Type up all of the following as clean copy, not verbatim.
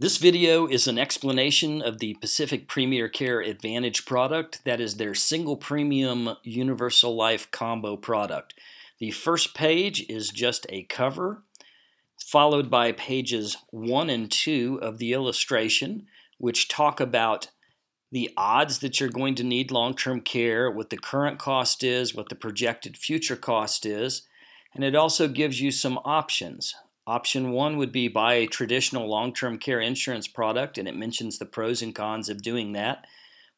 This video is an explanation of the Pacific Premier Care Advantage product. That is their single premium universal life combo product. The first page is just a cover, followed by pages 1 and 2 of the illustration, which talk about the odds that you're going to need long-term care, what the current cost is, what the projected future cost is, and it also gives you some options. Option 1 would be buy a traditional long-term care insurance product, and it mentions the pros and cons of doing that.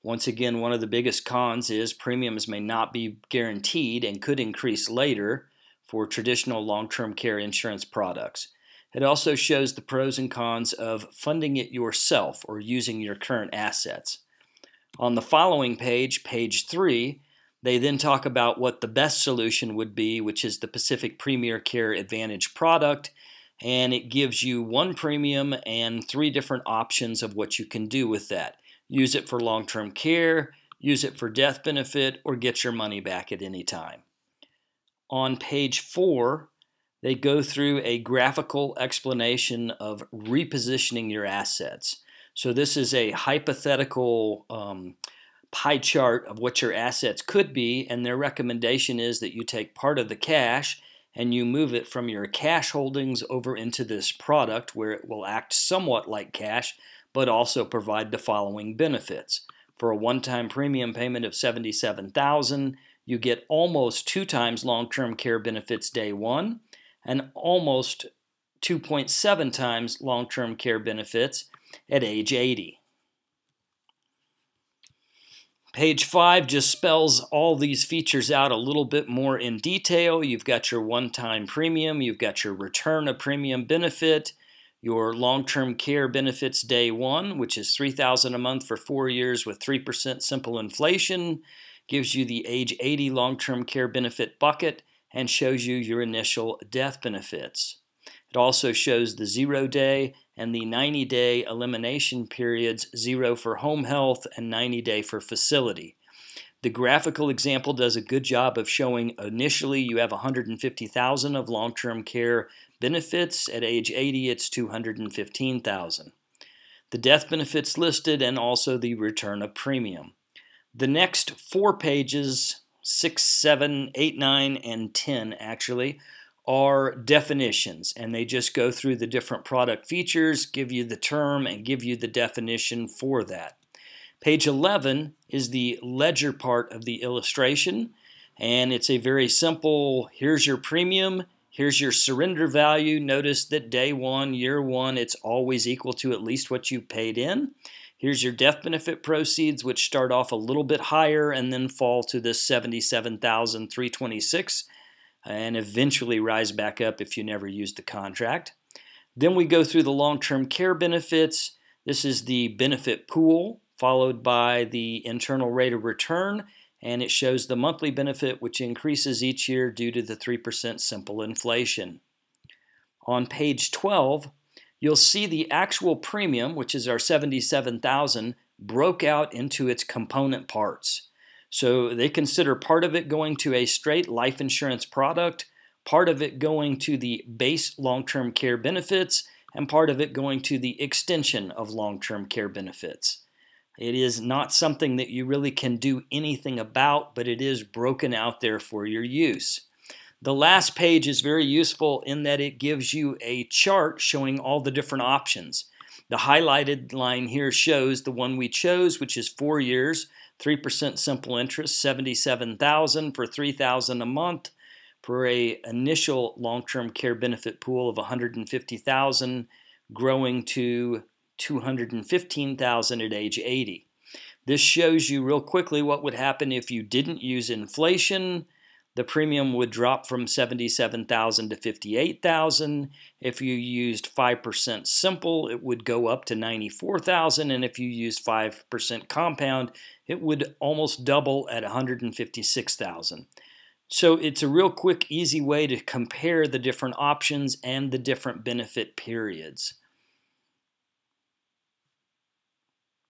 Once again, one of the biggest cons is premiums may not be guaranteed and could increase later for traditional long-term care insurance products. It also shows the pros and cons of funding it yourself or using your current assets. On the following page, page 3, they then talk about what the best solution would be, which is the Pacific Premier Care Advantage product, and it gives you one premium and 3 different options of what you can do with that. Use it for long-term care, use it for death benefit, or get your money back at any time. On page 4, they go through a graphical explanation of repositioning your assets. So this is a hypothetical pie chart of what your assets could be, and their recommendation is that you take part of the cash and you move it from your cash holdings over into this product where it will act somewhat like cash but also provide the following benefits. For a one-time premium payment of $77,000, you get almost 2 times long-term care benefits day 1 and almost 2.7 times long-term care benefits at age 80. Page 5 just spells all these features out a little bit more in detail. You've got your one-time premium, you've got your return of premium benefit, your long-term care benefits day 1, which is $3,000 a month for 4 years with 3% simple inflation, gives you the age 80 long-term care benefit bucket, and shows you your initial death benefits. It also shows the 0-day and the 90-day elimination periods, 0 for home health and 90-day for facility. The graphical example does a good job of showing initially you have $150,000 of long-term care benefits. At age 80, it's $215,000. The death benefits listed and also the return of premium. The next 4 pages, 6, 7, 8, 9, and 10 actually, are definitions, and they just go through the different product features, give you the term, and give you the definition for that. Page 11 is the ledger part of the illustration, and it's a very simple, here's your premium, here's your surrender value. Notice that day 1, year 1, it's always equal to at least what you paid in. Here's your death benefit proceeds, which start off a little bit higher and then fall to this $77,326 and eventually rise back up if you never used the contract. Then we go through the long-term care benefits. This is the benefit pool, followed by the internal rate of return, and it shows the monthly benefit, which increases each year due to the 3% simple inflation. On page 12, you'll see the actual premium, which is our $77,000, broke out into its component parts. So they consider part of it going to a straight life insurance product, part of it going to the base long-term care benefits, and part of it going to the extension of long-term care benefits. It is not something that you really can do anything about, but it is broken out there for your use. The last page is very useful in that it gives you a chart showing all the different options. The highlighted line here shows the one we chose, which is 4 years, 3% simple interest, $77,000 for $3,000 a month for an initial long-term care benefit pool of $150,000, growing to $215,000 at age 80. This shows you real quickly what would happen if you didn't use inflation. The premium would drop from $77,000 to $58,000. If you used 5% simple, it would go up to $94,000, and if you used 5% compound, it would almost double at $156,000. So it's a real quick, easy way to compare the different options and the different benefit periods.